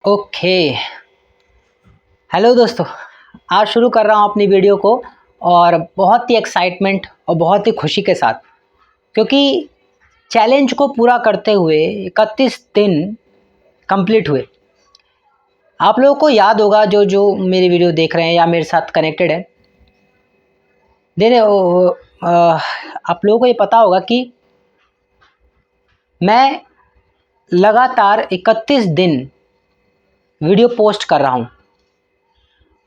Okay. Hello दोस्तों, आज शुरू कर रहा हूँ अपनी वीडियो को और बहुत ही एक्साइटमेंट और बहुत ही खुशी के साथ, क्योंकि चैलेंज को पूरा करते हुए 31 दिन कंप्लीट हुए। आप लोगों को याद होगा, जो जो मेरी वीडियो देख रहे हैं या मेरे साथ कनेक्टेड है, आप लोगों को ये पता होगा कि मैं लगातार 31 दिन वीडियो पोस्ट कर रहा हूँ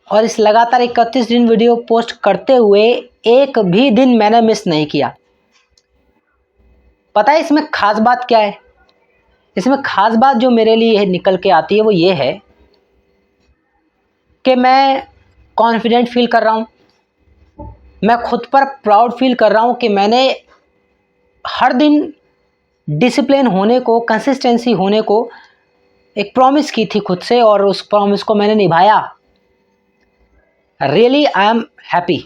और इस लगातार 31 दिन वीडियो पोस्ट करते हुए एक भी दिन मैंने मिस नहीं किया। पता है इसमें खास बात क्या है? इसमें खास बात जो मेरे लिए निकल के आती है वो ये है कि मैं कॉन्फिडेंट फील कर रहा हूँ, मैं खुद पर प्राउड फील कर रहा हूँ कि मैंने हर दिन डिसिप्लिन होने को, कंसिस्टेंसी होने को एक प्रॉमिस की थी खुद से और उस प्रॉमिस को मैंने निभाया। Really I am happy.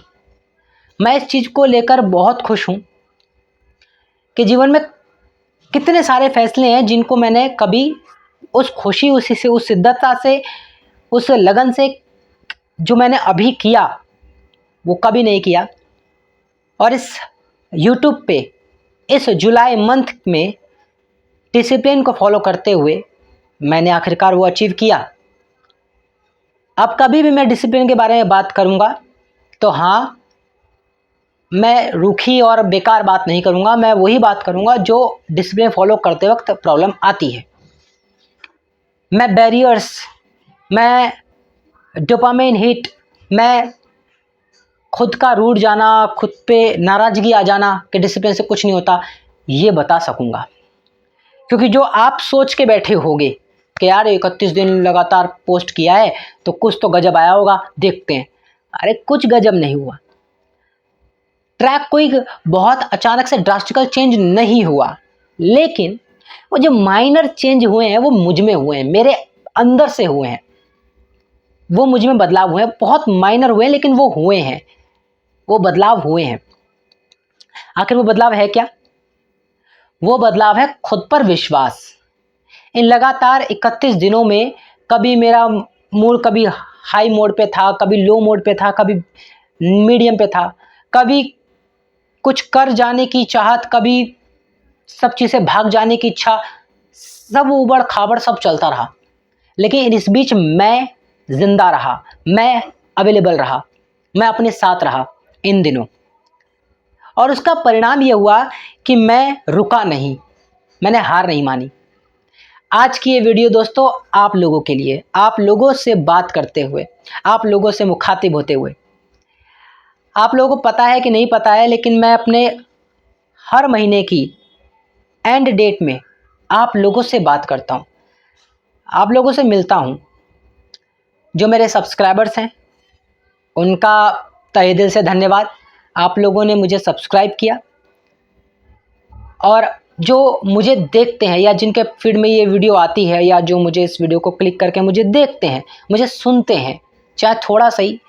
मैं इस चीज़ को लेकर बहुत खुश हूँ कि जीवन में कितने सारे फैसले हैं जिनको मैंने कभी उस खुशी, उसी से, उस शिद्दतता से, उस लगन से जो मैंने अभी किया वो कभी नहीं किया। और इस YouTube पे इस जुलाई मंथ में डिसिप्लिन को फॉलो करते हुए मैंने आखिरकार वो अचीव किया। अब कभी भी मैं डिसिप्लिन के बारे में बात करूँगा तो हाँ, मैं रूखी और बेकार बात नहीं करूँगा, मैं वही बात करूँगा जो डिसिप्लिन फॉलो करते वक्त प्रॉब्लम आती है। मैं बैरियर्स, मैं डोपामाइन हिट, मैं खुद का रूठ जाना, खुद पे नाराज़गी आ जाना कि डिसिप्लिन से कुछ नहीं होता, ये बता सकूँगा। क्योंकि जो आप सोच के बैठे होगे कि यार 31 दिन लगातार पोस्ट किया है तो कुछ तो गजब आया होगा, देखते हैं। अरे कुछ गजब नहीं हुआ। ट्रैक कोई बहुत अचानक से ड्रास्टिकल चेंज नहीं हुआ, लेकिन वो जो माइनर चेंज हुए हैं वो मुझ में हुए हैं, मेरे अंदर से हुए हैं। वो मुझ में बदलाव हुए हैं, बहुत माइनर हुए हैं लेकिन वो हुए हैं, वो बदलाव हुए हैं। आखिर वो बदलाव है क्या? वो बदलाव है खुद पर विश्वास। इन लगातार 31 दिनों में कभी मेरा मूड कभी हाई मोड पे था, कभी लो मोड पे था, कभी मीडियम पे था, कभी कुछ कर जाने की चाहत, कभी सब चीज़ें भाग जाने की इच्छा, सब उबड़ खाबड़ सब चलता रहा। लेकिन इस बीच मैं जिंदा रहा, मैं अवेलेबल रहा, मैं अपने साथ रहा इन दिनों। और उसका परिणाम यह हुआ कि मैं रुका नहीं, मैंने हार नहीं मानी। आज की ये वीडियो दोस्तों आप लोगों के लिए, आप लोगों से बात करते हुए, आप लोगों से मुखातिब होते हुए। आप लोगों को पता है कि नहीं पता है, लेकिन मैं अपने हर महीने की एंड डेट में आप लोगों से बात करता हूँ, आप लोगों से मिलता हूँ। जो मेरे सब्सक्राइबर्स हैं उनका तहे दिल से धन्यवाद। आप लोगों ने मुझे सब्सक्राइब किया और जो मुझे देखते हैं या जिनके फीड में ये वीडियो आती है या जो मुझे इस वीडियो को क्लिक करके मुझे देखते हैं, मुझे सुनते हैं, चाहे थोड़ा सही,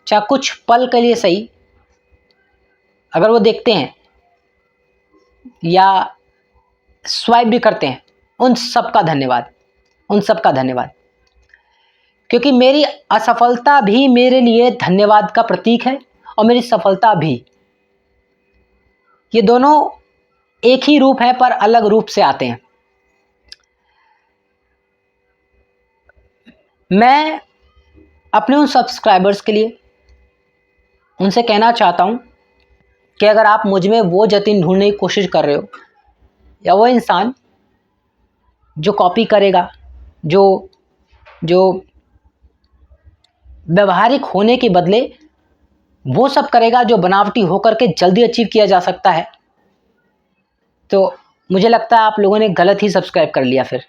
चाहे कुछ पल के लिए सही, अगर वो देखते हैं या स्वाइप भी करते हैं, उन सब का धन्यवाद, उन सब का धन्यवाद। क्योंकि मेरी असफलता भी मेरे लिए धन्यवाद का प्रतीक है और मेरी सफलता भी। ये दोनों एक ही रूप है पर अलग रूप से आते हैं। मैं अपने उन सब्सक्राइबर्स के लिए उनसे कहना चाहता हूं कि अगर आप मुझ में वो जतिन ढूंढने की कोशिश कर रहे हो या वो इंसान जो कॉपी करेगा, जो जो व्यवहारिक होने के बदले वो सब करेगा जो बनावटी होकर के जल्दी अचीव किया जा सकता है, तो मुझे लगता है आप लोगों ने गलत ही सब्सक्राइब कर लिया। फिर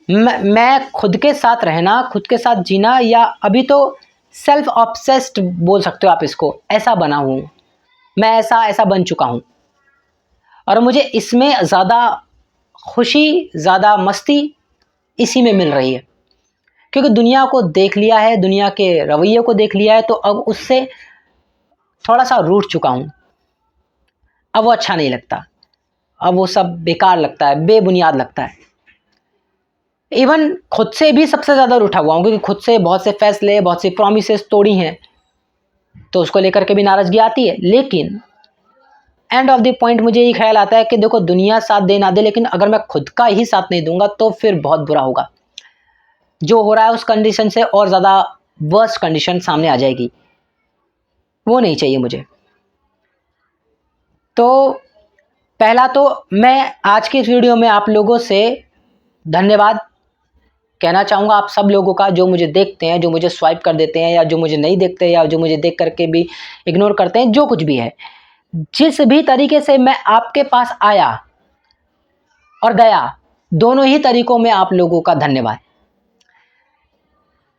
मैं खुद के साथ रहना, खुद के साथ जीना, या अभी तो सेल्फ ऑब्सेस्ड बोल सकते हो आप इसको, ऐसा बना हूँ मैं, ऐसा बन चुका हूँ। और मुझे इसमें ज़्यादा खुशी, ज़्यादा मस्ती इसी में मिल रही है, क्योंकि दुनिया को देख लिया है, दुनिया के रवैये को देख लिया है, तो अब उससे थोड़ा सा रूठ चुका हूँ। अब वो अच्छा नहीं लगता, अब वो सब बेकार लगता है, बेबुनियाद लगता है। इवन खुद से भी सबसे ज़्यादा उठा हुआ हूँ, क्योंकि खुद से बहुत से फैसले, बहुत सी प्रॉमिसेस तोड़ी हैं, तो उसको लेकर के भी नाराज़गी आती है। लेकिन एंड ऑफ द पॉइंट मुझे ये ख्याल आता है कि देखो, दुनिया साथ दे ना दे, लेकिन अगर मैं खुद का ही साथ नहीं दूंगा तो फिर बहुत बुरा होगा। जो हो रहा है उस कंडीशन से और ज़्यादा वर्स्ट कंडीशन सामने आ जाएगी, वो नहीं चाहिए मुझे। तो पहला तो मैं आज की इस वीडियो में आप लोगों से धन्यवाद कहना चाहूँगा, आप सब लोगों का, जो मुझे देखते हैं, जो मुझे स्वाइप कर देते हैं, या जो मुझे नहीं देखते, या जो मुझे देख करके भी इग्नोर करते हैं, जो कुछ भी है, जिस भी तरीके से मैं आपके पास आया और गया, दोनों ही तरीकों में आप लोगों का धन्यवाद।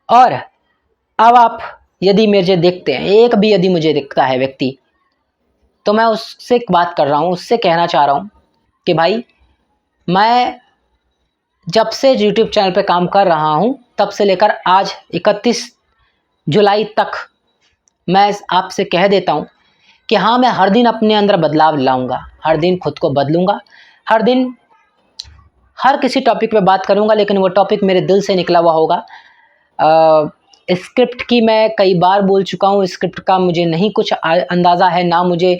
और अब आप यदि मुझे देखते हैं, एक भी यदि मुझे दिखता है व्यक्ति, तो मैं उससे बात कर रहा हूँ, उससे कहना चाह रहा हूँ कि भाई, मैं जब से YouTube चैनल पे काम कर रहा हूँ, तब से लेकर आज 31 जुलाई तक मैं आपसे कह देता हूँ कि हाँ, मैं हर दिन अपने अंदर बदलाव लाऊंगा, हर दिन खुद को बदलूंगा, हर दिन हर किसी टॉपिक पे बात करूंगा, लेकिन वो टॉपिक मेरे दिल से निकला हुआ होगा। स्क्रिप्ट की मैं कई बार बोल चुका हूँ, स्क्रिप्ट का मुझे नहीं कुछ अंदाज़ा है, ना मुझे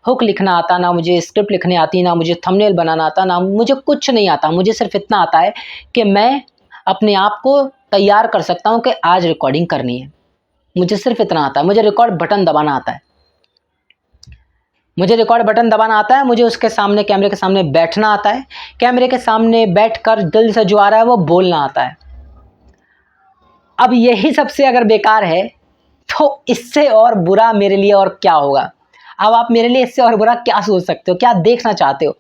हुक लिखना आता, ना मुझे स्क्रिप्ट लिखने आती, ना मुझे थंबनेल बनाना आता, ना मुझे कुछ नहीं आता। मुझे सिर्फ इतना आता है कि मैं अपने आप को तैयार कर सकता हूँ कि आज रिकॉर्डिंग करनी है। मुझे सिर्फ इतना आता है। मुझे रिकॉर्ड बटन दबाना आता है, मुझे रिकॉर्ड बटन दबाना आता है, मुझे उसके सामने, कैमरे के सामने बैठना आता है, कैमरे के सामने बैठकर दिल से जो आ रहा है वो बोलना आता है। अब यही सबसे अगर बेकार है, तो इससे और बुरा मेरे लिए और क्या होगा। अब आप मेरे लिए इससे और बुरा क्या सोच सकते हो, क्या देखना चाहते हो।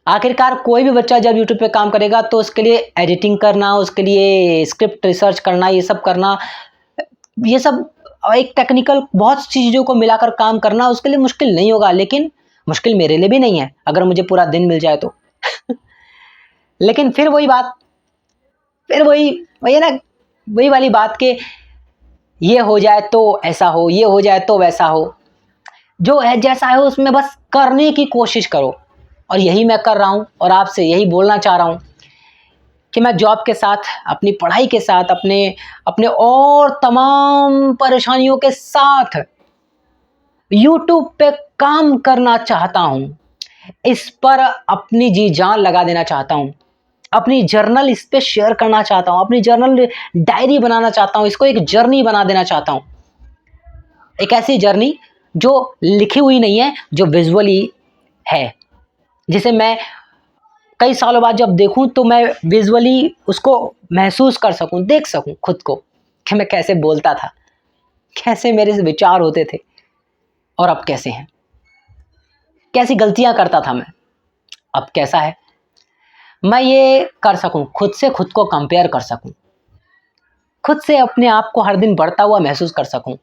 आखिरकार कोई भी बच्चा जब YouTube पे काम करेगा तो उसके लिए एडिटिंग करना, उसके लिए स्क्रिप्ट रिसर्च करना, ये सब करना, ये सब एक टेक्निकल बहुत चीज़ों को मिलाकर काम करना उसके लिए मुश्किल नहीं होगा। लेकिन मुश्किल मेरे लिए भी नहीं है अगर मुझे पूरा दिन मिल जाए तो। लेकिन फिर वही बात, फिर वही है ना, वही वाली बात कि ये हो जाए तो ऐसा हो, ये हो जाए तो वैसा हो। जो है जैसा है उसमें बस करने की कोशिश करो, और यही मैं कर रहा हूँ। और आपसे यही बोलना चाह रहा हूँ कि मैं जॉब के साथ, अपनी पढ़ाई के साथ, अपने और तमाम परेशानियों के साथ YouTube पे काम करना चाहता हूँ। इस पर अपनी जी जान लगा देना चाहता हूँ, अपनी जर्नल इस पे शेयर करना चाहता हूँ, अपनी जर्नल डायरी बनाना चाहता हूँ, इसको एक जर्नी बना देना चाहता हूँ। एक ऐसी जर्नी जो लिखी हुई नहीं है, जो विजुअली है, जिसे मैं कई सालों बाद जब देखूं तो मैं विजुअली उसको महसूस कर सकूं, देख सकूं खुद को कि मैं कैसे बोलता था, कैसे मेरे विचार होते थे, और अब कैसे हैं, कैसी गलतियां करता था मैं, अब कैसा है। मैं ये कर सकूं, खुद से खुद को कंपेयर कर सकूं, खुद से अपने आप को हर दिन बढ़ता हुआ महसूस कर सकूं।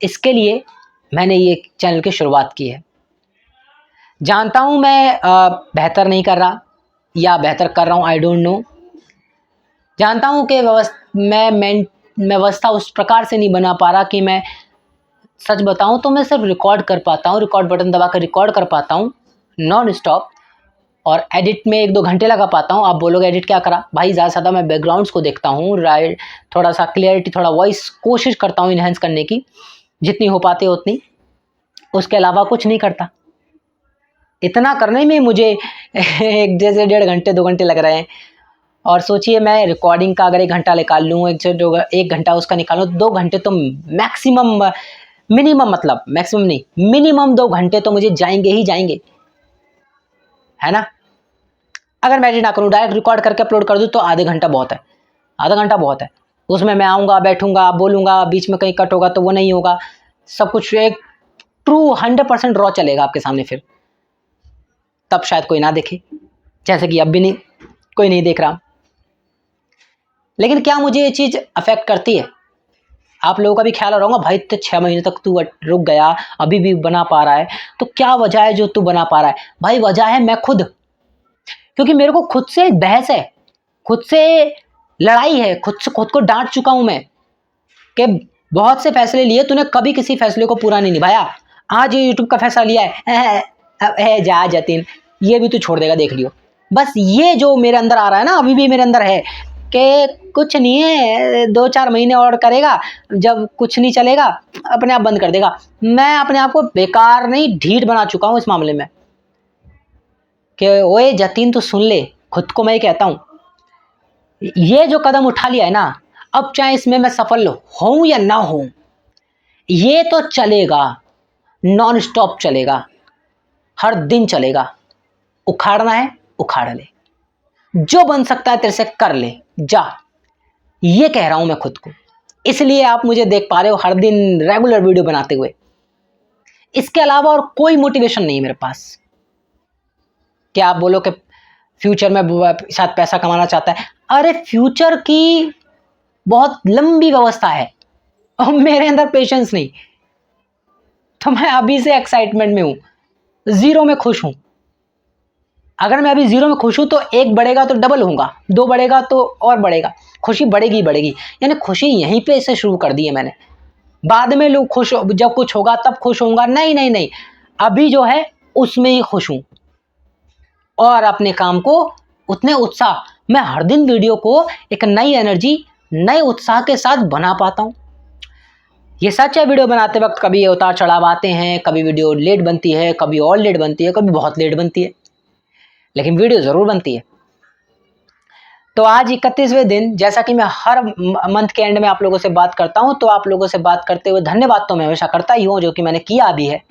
इसके लिए मैंने ये चैनल की शुरुआत की है। जानता हूं मैं बेहतर नहीं कर रहा, या बेहतर कर रहा हूं, आई डोंट नो। जानता हूं कि मैं व्यवस्था उस प्रकार से नहीं बना पा रहा कि मैं, सच बताऊं तो मैं सिर्फ रिकॉर्ड कर पाता हूं, रिकॉर्ड बटन दबा कर रिकॉर्ड कर पाता हूं नॉन स्टॉप, और एडिट में 1-2 घंटे लगा पाता हूं। आप बोलोगे एडिट क्या करा भाई, ज़्यादा से ज़्यादा मैं बैकग्राउंड्स को देखता हूं, राइट, थोड़ा सा क्लियरिटी, थोड़ा वॉइस कोशिश करता हूं इन्हेंस करने की, जितनी हो पाती है उतनी, उसके अलावा कुछ नहीं करता। इतना करने में मुझे एक जैसे 1.5 घंटे 2 घंटे लग रहे हैं। और सोचिए, मैं रिकॉर्डिंग का अगर 1 घंटा निकाल लूँ, 1 घंटा उसका निकालूँ, 2 घंटे तो मैक्सिमम, मिनिमम, मतलब मैक्सिमम नहीं, मिनिमम 2 घंटे तो मुझे जाएंगे ही जाएंगे, है ना। अगर मैं एडिट ना करूँ, डायरेक्ट रिकॉर्ड करके अपलोड कर दूँ तो आधे घंटा बहुत है, आधा घंटा बहुत है। उसमें मैं आऊँगा, बैठूंगा, बोलूँगा, बीच में कहीं कट होगा तो वो नहीं होगा, सब कुछ एक ट्रू 100% रॉ चलेगा आपके सामने। फिर तब शायद कोई ना देखे, जैसे कि अब भी नहीं, कोई नहीं देख रहा। लेकिन क्या मुझे ये चीज़ अफेक्ट करती है? आप लोगों का भी ख्याल रखूँगा, भाई इतने 6 महीने तक तू रुक गया, अभी भी बना पा रहा है, तो क्या वजह है जो तू बना पा रहा है? भाई वजह है मैं खुद, क्योंकि मेरे को खुद से बहस है, खुद से लड़ाई है, खुद को डांट चुका हूं मैं कि बहुत से फैसले लिए, तूने कभी किसी फैसले को पूरा नहीं निभाया। आज ये यूट्यूब का फैसला लिया है, जा जतिन, ये भी तू छोड़ देगा, देख लियो। बस ये जो मेरे अंदर आ रहा है ना, अभी भी मेरे अंदर है कि कुछ नहीं है, 2-4 महीने और करेगा, जब कुछ नहीं चलेगा अपने आप बंद कर देगा। मैं अपने आप को बेकार नहीं, ढीठ बना चुका हूँ इस मामले में कि ओए जतीन तू सुन ले, खुद को मैं ही कहता हूँ, ये जो कदम उठा लिया है ना, अब चाहे इसमें मैं सफल हूँ या ना हूँ, ये तो चलेगा, नॉन स्टॉप चलेगा, हर दिन चलेगा। उखाड़ना है उखाड़ ले, जो बन सकता है तेरे से कर ले, जा, ये कह रहा हूं मैं खुद को। इसलिए आप मुझे देख पा रहे हो हर दिन रेगुलर वीडियो बनाते हुए। इसके अलावा और कोई मोटिवेशन नहीं मेरे पास। क्या आप बोलो कि फ्यूचर में शायद पैसा कमाना चाहता है, अरे फ्यूचर की बहुत लंबी व्यवस्था है और मेरे अंदर पेशेंस नहीं, तो मैं अभी से एक्साइटमेंट में हूं, जीरो में खुश हूं। अगर मैं अभी जीरो में खुश हूं तो एक बढ़ेगा तो डबल होऊंगा, 2 बढ़ेगा तो और बढ़ेगा, खुशी बढ़ेगी बढ़ेगी। यानी खुशी यहीं पे से शुरू कर दी है मैंने। बाद में लोग खुश, जब कुछ होगा तब खुश होऊंगा, नहीं नहीं नहीं, अभी जो है उसमें ही खुश हूं। और अपने काम को उतने उत्साह, मैं हर दिन वीडियो को एक नई एनर्जी, नए उत्साह के साथ बना पाता हूं। ये सच है, वीडियो बनाते वक्त कभी उतार चढ़ाव आते हैं, कभी वीडियो लेट बनती है, कभी और लेट बनती है, कभी बहुत लेट बनती है, लेकिन वीडियो जरूर बनती है। तो आज 31वें दिन, जैसा कि मैं हर मंथ के एंड में आप लोगों से बात करता हूं, तो आप लोगों से बात करते हुए धन्यवाद तो मैं हमेशा करता ही हूं, जो कि मैंने किया भी है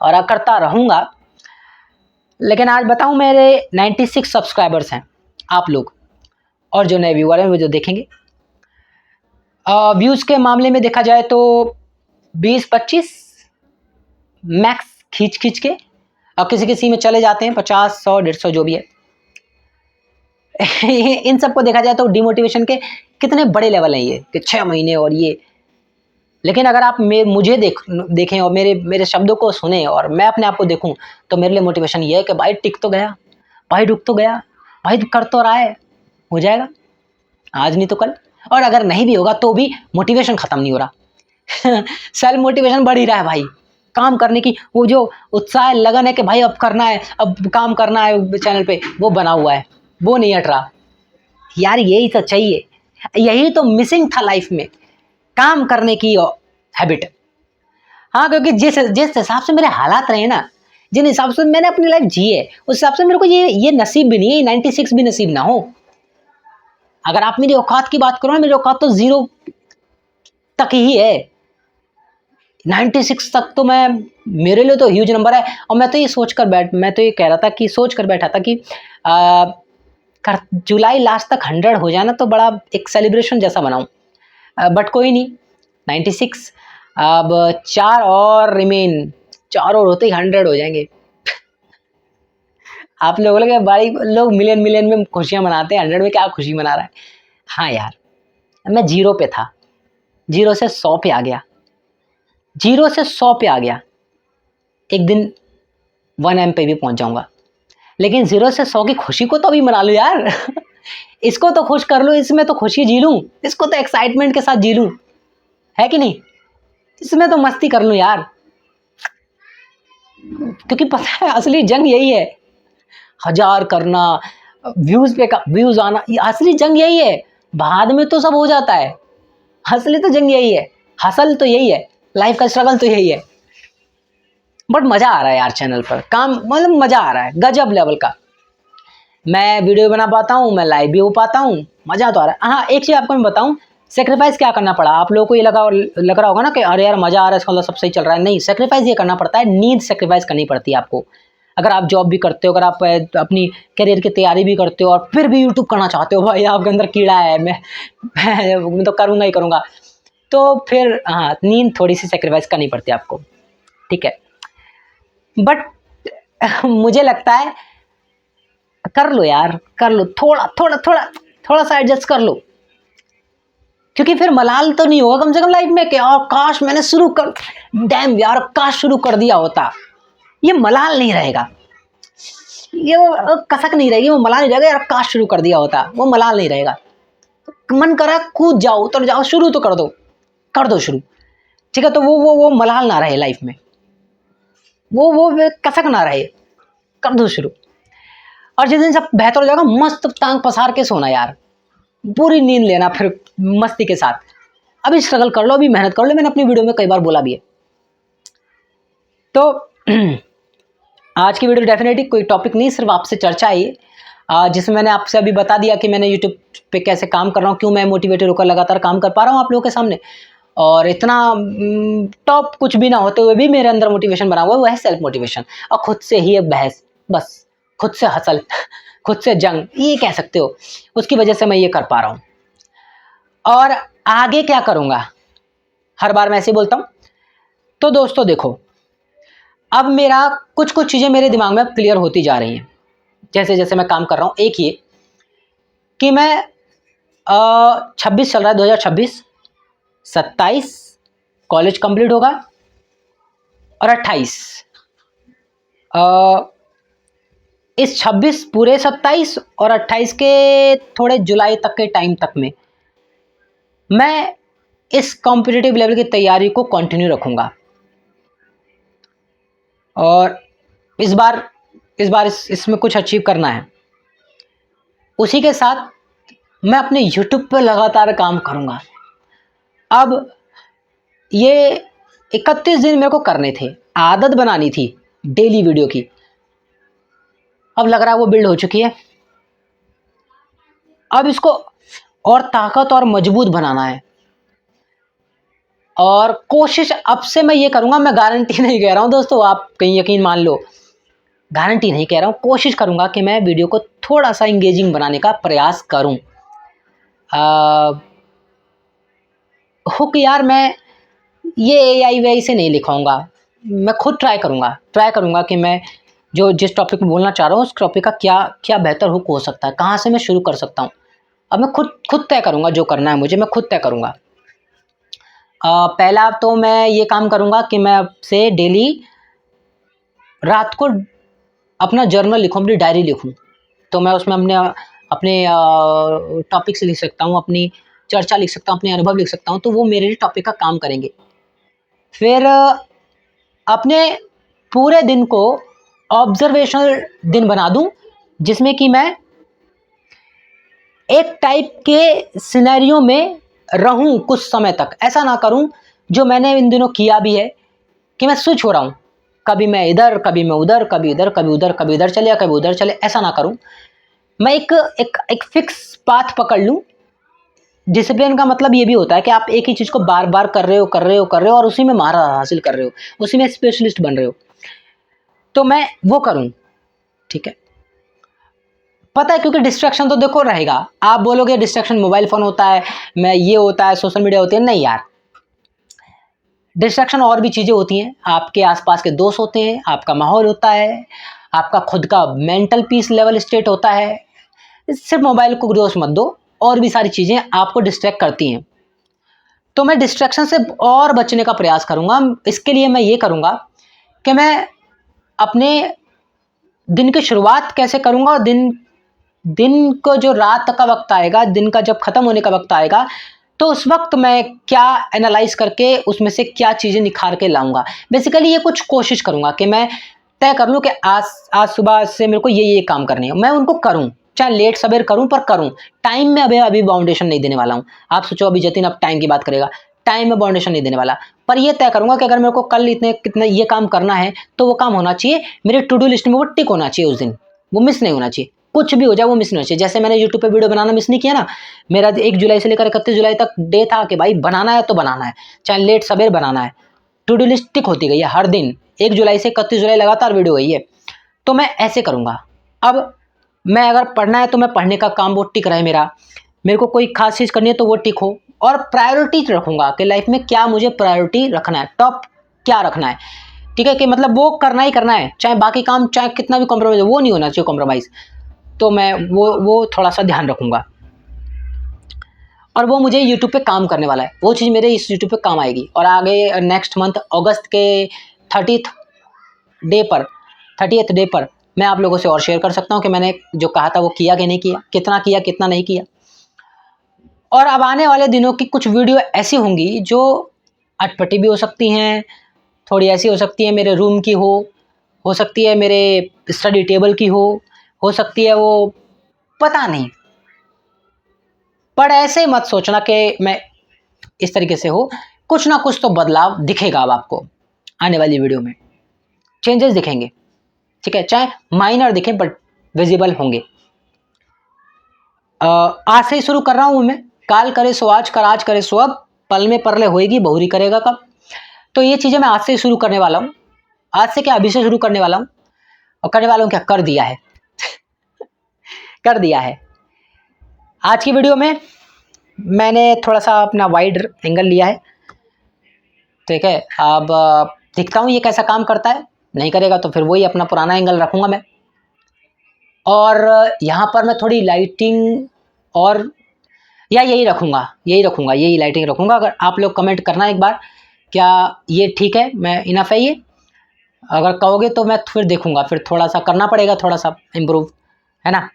और करता रहूंगा। लेकिन आज बताऊं, मेरे 96 सब्सक्राइबर्स हैं आप लोग, और जो नए व्यूअर हैं वो जो देखेंगे। व्यूज के मामले में देखा जाए तो 20-25 मैक्स खींच खींच के, और किसी किसी में चले जाते हैं 50, 100, 150 जो भी है। इन सबको देखा जाए तो डिमोटिवेशन के कितने बड़े लेवल हैं ये, कि 6 महीने और ये। लेकिन अगर आप मुझे देखें और मेरे शब्दों को सुने और मैं अपने आप को देखूं, तो मेरे लिए मोटिवेशन ये है कि भाई टिक तो गया, भाई रुक तो गया, भाई कर तो रहा है, हो जाएगा आज नहीं तो कल। और अगर नहीं भी होगा तो भी मोटिवेशन खत्म नहीं हो रहा। सेल्फ मोटिवेशन बढ़ ही रहा है भाई, काम करने की वो जो उत्साह लगन है कि भाई अब करना है, अब काम करना है चैनल पे, वो बना हुआ है, वो नहीं हट रहा यार। यही तो चाहिए, यही तो मिसिंग था लाइफ में, काम करने की हैबिट। हाँ, क्योंकि जिस जिस हिसाब से मेरे हालात रहे ना, जिन हिसाब से मैंने अपनी लाइफ जी है, उस हिसाब से मेरे को ये नसीब भी नहीं है, 96 भी नसीब ना हो। अगर आप मेरी औकात की बात करो ना, मेरी औकात तो 0 तक ही है। 96 तक तो मैं, मेरे लिए तो ह्यूज नंबर है। और मैं तो ये कह रहा था कि सोच कर बैठा था कि जुलाई लास्ट तक 100 हो जाए ना, तो बड़ा एक सेलिब्रेशन जैसा बनाऊं। बट कोई नहीं, 96, अब 4 और रिमेन, 4 और होते ही 100 हो जाएंगे। आप लोगों के बड़ी लोग मिलियन में खुशियां मनाते हैं, 100 में क्या खुशी मना रहा है। हाँ यार, मैं 0 पे था, 0 से 100 पे आ गया, 0 से 100 पे आ गया, एक दिन 1M पे भी पहुंच जाऊंगा। लेकिन 0 से 100 की खुशी को तो अभी मना लो यार। इसको तो खुश कर लो, इसमें तो खुशी जी लूं, इसको तो एक्साइटमेंट के साथ जी लूं, है कि नहीं? इसमें तो मस्ती कर लूं यार, क्योंकि पता है असली जंग यही है, 1000 करना, व्यूज आना, असली जंग यही है। बाद में तो सब हो जाता है, असली तो जंग यही है, हसल तो यही है, लाइफ का स्ट्रगल तो यही है। बट मजा आ रहा है यार, चैनल पर काम, मतलब मजा आ रहा है गजब लेवल का। मैं वीडियो बना पाता हूँ, मैं लाइव भी हो पाता हूँ, मजा तो आ रहा है। हाँ, एक चीज आपको मैं बताऊं, सेक्रीफाइस क्या करना पड़ा। आप लोगों को ये लग रहा होगा ना कि अरे यार मजा आ रहा है, इसका मतलब सब सही चल रहा है। नहीं, सेक्रीफाइस ये करना पड़ता है, नींद सेक्रीफाइस करनी पड़ती है आपको। अगर आप जॉब भी करते हो, अगर आप अपनी करियर की तैयारी भी करते हो और फिर भी यूट्यूब करना चाहते हो, भाई आपके अंदर कीड़ा है, मैं तो करूँगा ही करूँगा, तो फिर हाँ, नींद थोड़ी सी सेक्रीफाइस करनी पड़ती है आपको, ठीक है। बट मुझे लगता है कर लो यार, कर लो, थोड़ा सा एडजस्ट कर लो, क्योंकि फिर मलाल तो नहीं होगा कम से कम लाइफ में कि और काश मैंने शुरू कर, डैम यार काश शुरू कर दिया होता। ये मलाल नहीं रहेगा, ये वो कसक नहीं रहेगी, वो मलाल नहीं रहेगा यार काश शुरू कर दिया होता, वो मलाल नहीं रहेगा। मन करा कूद जाओ, उतर जाओ, शुरू तो कर दो शुरू, ठीक है। तो वो मलाल ना रहे लाइफ में, वो कसक ना रहे, कर दो शुरू। और जिस दिन सब बेहतर हो जाएगा मस्त टांग पसार के सोना यार, पूरी नींद लेना फिर मस्ती के साथ। अभी स्ट्रगल कर लो, अभी मेहनत कर लो, मैंने अपनी वीडियो में कई बार बोला भी है। तो आज की वीडियो डेफिनेटली कोई टॉपिक नहीं, सिर्फ आपसे चर्चा है जिसमें मैंने आपसे अभी बता दिया कि मैंने यूट्यूब पे कैसे काम कर रहा हूँ, क्यों मैं मोटिवेटेड होकर लगातार काम कर पा रहा हूँ आप लोगों के सामने, और इतना टॉप कुछ भी ना होते हुए भी मेरे अंदर मोटिवेशन बना हुआ है, वो है सेल्फ मोटिवेशन। और खुद से ही एक बहस, बस खुद से हसल खुद से जंग, ये कह सकते हो, उसकी वजह से मैं ये कर पा रहा हूँ। और आगे क्या करूँगा, हर बार मैं ऐसे बोलता हूँ। तो दोस्तों देखो, अब मेरा कुछ चीज़ें मेरे दिमाग में क्लियर होती जा रही हैं जैसे जैसे मैं काम कर रहा हूँ। एक ये कि मैं 26 चल रहा है, 2026, 27 कॉलेज कंप्लीट होगा और 28 इस 26 पूरे 27 और 28 के थोड़े जुलाई तक के टाइम तक में मैं इस कॉम्पिटिटिव लेवल की तैयारी को कंटिन्यू रखूँगा। और इस बार इसमें कुछ अचीव करना है। उसी के साथ मैं अपने यूट्यूब पे लगातार काम करूँगा। अब ये 31 दिन मेरे को करने थे, आदत बनानी थी डेली वीडियो की। अब लग रहा है वो बिल्ड हो चुकी है। अब इसको और ताकत और मजबूत बनाना है, और कोशिश अब से मैं ये करूँगा। मैं गारंटी नहीं कह रहा हूँ दोस्तों, आप कहीं यकीन मान लो, गारंटी नहीं कह रहा हूँ, कोशिश करूँगा कि मैं वीडियो को थोड़ा सा इंगेजिंग बनाने का प्रयास करूँ। हुक यार मैं ये AI से नहीं लिखाऊंगा, मैं खुद ट्राई करूँगा कि मैं जिस टॉपिक में बोलना चाह रहा हूँ उस टॉपिक का क्या बेहतर हुक हो सकता है, कहाँ से मैं शुरू कर सकता हूँ। अब मैं खुद तय करूँगा, जो करना है मुझे मैं खुद तय करूँगा। पहला तो मैं ये काम करूँगा कि मैं अब से डेली रात को अपना जर्नल लिखूँ, अपनी डायरी लिखूँ। तो मैं उसमें अपने टॉपिक्स लिख सकता हूँ, अपनी चर्चा लिख सकता हूँ, अपने अनुभव लिख सकता हूँ, तो वो मेरे लिए टॉपिक का काम करेंगे। फिर अपने पूरे दिन को ऑब्जर्वेशनल दिन बना दूं, जिसमें कि मैं एक टाइप के सिनेरियो में रहूं कुछ समय तक। ऐसा ना करूं जो मैंने इन दिनों किया भी है कि मैं स्विच हो रहा हूं, कभी मैं इधर, कभी मैं उधर, कभी इधर, कभी उधर, कभी इधर चले, कभी उधर चले। ऐसा ना करूं, मैं एक फिक्स पाथ पकड़ लूं। डिसिप्लिन का मतलब ये भी होता है कि आप एक ही चीज़ को बार बार कर रहे हो और उसी में महारत हासिल कर रहे हो, उसी में स्पेशलिस्ट बन रहे हो। तो मैं वो करूं, ठीक है। पता है, क्योंकि डिस्ट्रैक्शन तो देखो रहेगा। आप बोलोगे डिस्ट्रैक्शन मोबाइल फ़ोन होता है, मैं ये होता है, सोशल मीडिया होती है, नहीं यार। डिस्ट्रैक्शन और भी चीज़ें होती हैं, आपके आसपास के दोस्त होते हैं, आपका माहौल होता है, आपका खुद का मेंटल पीस लेवल स्टेट होता है। सिर्फ मोबाइल को दोष मत दो, और भी सारी चीज़ें आपको डिस्ट्रैक्ट करती हैं। तो मैं डिस्ट्रैक्शन से और बचने का प्रयास करूँगा। इसके लिए मैं ये करूँगा कि मैं अपने दिन की शुरुआत कैसे करूँगा, और दिन को जो रात का वक्त आएगा, दिन का जब ख़त्म होने का वक्त आएगा, तो उस वक्त मैं क्या एनालाइज करके उसमें से क्या चीज़ें निखार के लाऊंगा। बेसिकली ये कुछ कोशिश करूँगा कि मैं तय कर लूँ कि आज सुबह से मेरे को ये काम करने हैं, मैं उनको करूँ, चाहे लेट सवेर करूँ, पर करूँ। टाइम में अभी बाउंडेशन नहीं देने वाला हूँ। आप सोचो अभी जतिन अब टाइम की बात करेगा, टाइम में बाउंडेशन नहीं देने वाला, पर ये तय करूँगा कि अगर मेरे को कल कितना ये काम करना है, तो वो काम होना चाहिए मेरे टू डू लिस्ट में, वो टिक होना चाहिए उस दिन, वो मिस नहीं होना चाहिए। कुछ भी हो जाए वो मिस नहीं होना चाहिए। जैसे मैंने यूट्यूब पे वीडियो बनाना मिस नहीं किया ना, मेरा 1 जुलाई से लेकर 31 जुलाई तक डे था कि भाई बनाना है तो बनाना है, चाहे लेट सवेर बनाना है। टू डू लिस्ट टिक होती गई है हर दिन, 1 जुलाई से 31 जुलाई लगातार वीडियो गई है। तो मैं ऐसे करूँगा। अब मैं अगर पढ़ना है तो मैं पढ़ने का काम वो टिक रहे मेरे को कोई खास चीज़ करनी है तो वो टिक हो, और प्रायोरिटी रखूँगा कि लाइफ में क्या मुझे प्रायोरिटी रखना है, टॉप क्या रखना है, ठीक है। कि मतलब वो करना ही करना है, चाहे बाकी काम चाहे कितना भी कॉम्प्रोमाइज़, वो नहीं होना चाहिए कॉम्प्रोमाइज़। तो मैं वो थोड़ा सा ध्यान रखूँगा, और वो मुझे यूट्यूब पे काम करने वाला है, वो चीज़ मेरे इस यूट्यूब पे काम आएगी। और आगे नेक्स्ट मंथ अगस्त के 30th डे पर मैं आप लोगों से और शेयर कर सकता हूँ कि मैंने जो कहा था वो किया कि नहीं किया, कितना नहीं किया। और अब आने वाले दिनों की कुछ वीडियो ऐसी होंगी जो अटपटी भी हो सकती हैं, थोड़ी ऐसी हो सकती है मेरे रूम की हो सकती है मेरे स्टडी टेबल की हो हो सकती है वो, पता नहीं। पर ऐसे मत सोचना कि मैं इस तरीके से हो, कुछ ना कुछ तो बदलाव दिखेगा अब आपको आने वाली वीडियो में, चेंजेस दिखेंगे, ठीक है, चाहे माइनर दिखे बट विजिबल होंगे। आज से ही शुरू कर रहा हूं मैं, काल करे सो आज कर, आज करे सो अब, पल में परले होएगी बहुरी करेगा कब। तो ये चीजें मैं आज से ही शुरू करने वाला हूं, आज से क्या अभी से शुरू करने वाला हूं, और करने वाला हूं क्या, कर दिया है कर दिया है। आज की वीडियो में मैंने थोड़ा सा अपना वाइड एंगल लिया है, ठीक है। अब दिखता हूँ ये कैसा काम करता है, नहीं करेगा तो फिर वही अपना पुराना एंगल रखूँगा मैं। और यहाँ पर मैं थोड़ी लाइटिंग और या यही रखूँगा, यही लाइटिंग रखूँगा। अगर आप लोग कमेंट करना एक बार, क्या ये ठीक है, मैं इनफ है ये, अगर कहोगे तो मैं फिर देखूँगा, फिर थोड़ा सा करना पड़ेगा, थोड़ा सा इम्प्रूव, है ना,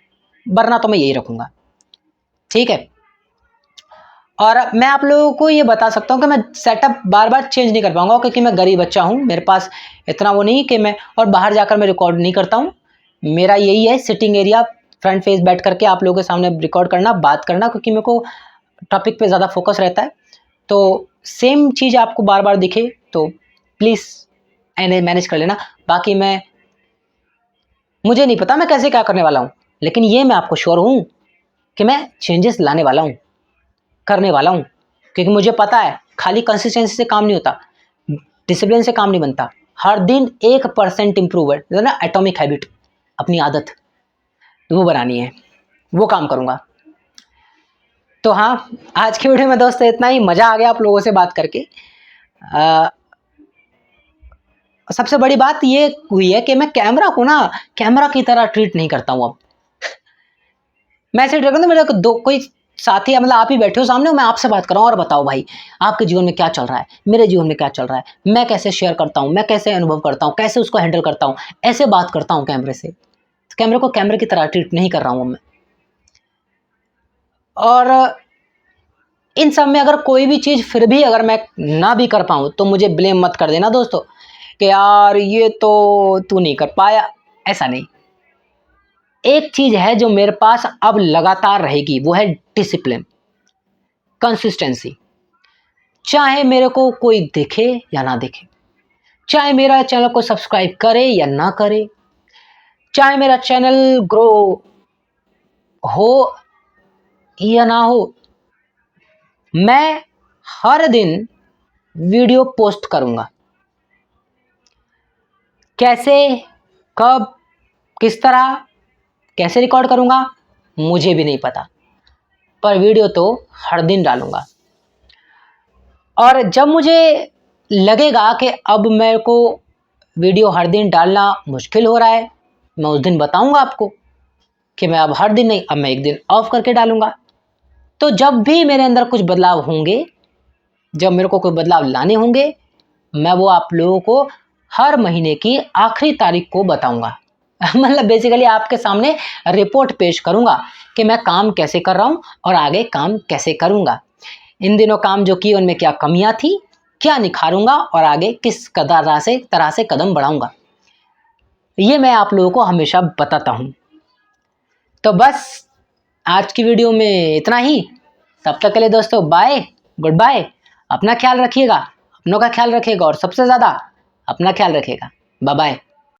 वरना तो मैं यही रखूँगा, ठीक है। और मैं आप लोगों को ये बता सकता हूँ कि मैं सेटअप बार बार चेंज नहीं कर पाऊंगा, क्योंकि मैं गरीब बच्चा हूँ, मेरे पास इतना वो नहीं कि मैं, और बाहर जाकर मैं रिकॉर्ड नहीं करता हूँ। मेरा यही है सिटिंग एरिया, फ्रंट फेस बैठ करके आप लोगों के सामने रिकॉर्ड करना, बात करना, क्योंकि मेरे को टॉपिक पे ज़्यादा फोकस रहता है। तो सेम चीज़ आपको बार बार दिखे तो प्लीज़ मैनेज कर लेना। बाकी मुझे नहीं पता मैं कैसे क्या करने वाला हूँ, लेकिन ये मैं आपको श्योर हूँ कि मैं चेंजेस लाने वाला हूँ, करने वाला हूँ, क्योंकि मुझे पता है खाली कंसिस्टेंसी से काम नहीं होता, डिसिप्लिन से काम नहीं बनता। हर दिन 1% इम्प्रूवमेंट, ना एटॉमिक हैबिट, अपनी आदत वो बनानी है, वो काम करूँगा। तो हाँ, आज की वीडियो में दोस्तों इतना ही, मज़ा आ गया आप लोगों से बात करके। सबसे बड़ी बात ये हुई है कि मैं कैमरा को ना कैमरा की तरह ट्रीट नहीं करता हूँ अब। मैं ऐसे ट्रीट करता हूँ, मेरा कोई साथी है, मतलब आप ही बैठे हो सामने, मैं आपसे बात कर रहा हूँ, और बताओ भाई आपके जीवन में क्या चल रहा है, मेरे जीवन में क्या चल रहा है, मैं कैसे शेयर करता हूँ, मैं कैसे अनुभव करता हूँ, कैसे उसको हैंडल करता हूँ, ऐसे बात करता हूँ कैमरे से। तो कैमरे को कैमरे की तरह ट्रीट नहीं कर रहा हूँ मैं। और इन सब में अगर कोई भी चीज़ फिर भी अगर मैं ना भी कर पाऊँ तो मुझे ब्लेम मत कर देना दोस्तों कि यार ये तो तू नहीं कर पाया, ऐसा नहीं। एक चीज़ है जो मेरे पास अब लगातार रहेगी, वो है डिसिप्लिन, कंसिस्टेंसी। चाहे मेरे को कोई देखे या ना देखे, चाहे मेरा चैनल को सब्सक्राइब करे या ना करे, चाहे मेरा चैनल ग्रो हो या ना हो, मैं हर दिन वीडियो पोस्ट करूंगा। कैसे, कब, किस तरह, कैसे रिकॉर्ड करूंगा मुझे भी नहीं पता, पर वीडियो तो हर दिन डालूंगा। और जब मुझे लगेगा कि अब मेरे को वीडियो हर दिन डालना मुश्किल हो रहा है, मैं उस दिन बताऊंगा आपको कि मैं अब हर दिन नहीं, अब मैं एक दिन ऑफ करके डालूंगा। तो जब भी मेरे अंदर कुछ बदलाव होंगे, जब मेरे को कोई बदलाव लाने होंगे, मैं वो आप लोगों को हर महीने की आखिरी तारीख को बताऊंगा। मतलब बेसिकली आपके सामने रिपोर्ट पेश करूंगा कि मैं काम कैसे कर रहा हूं और आगे काम कैसे करूंगा। इन दिनों काम जो किए उनमें क्या कमियां थी, क्या निखारूंगा और आगे किस तरह से कदम बढ़ाऊंगा, ये मैं आप लोगों को हमेशा बताता हूं। तो बस आज की वीडियो में इतना ही। तब तक के लिए दोस्तों बाय, गुड बाय। अपना ख्याल रखिएगा, अपनों का ख्याल रखिएगा, और सबसे ज़्यादा अपना ख्याल रखिएगा। Bye bye.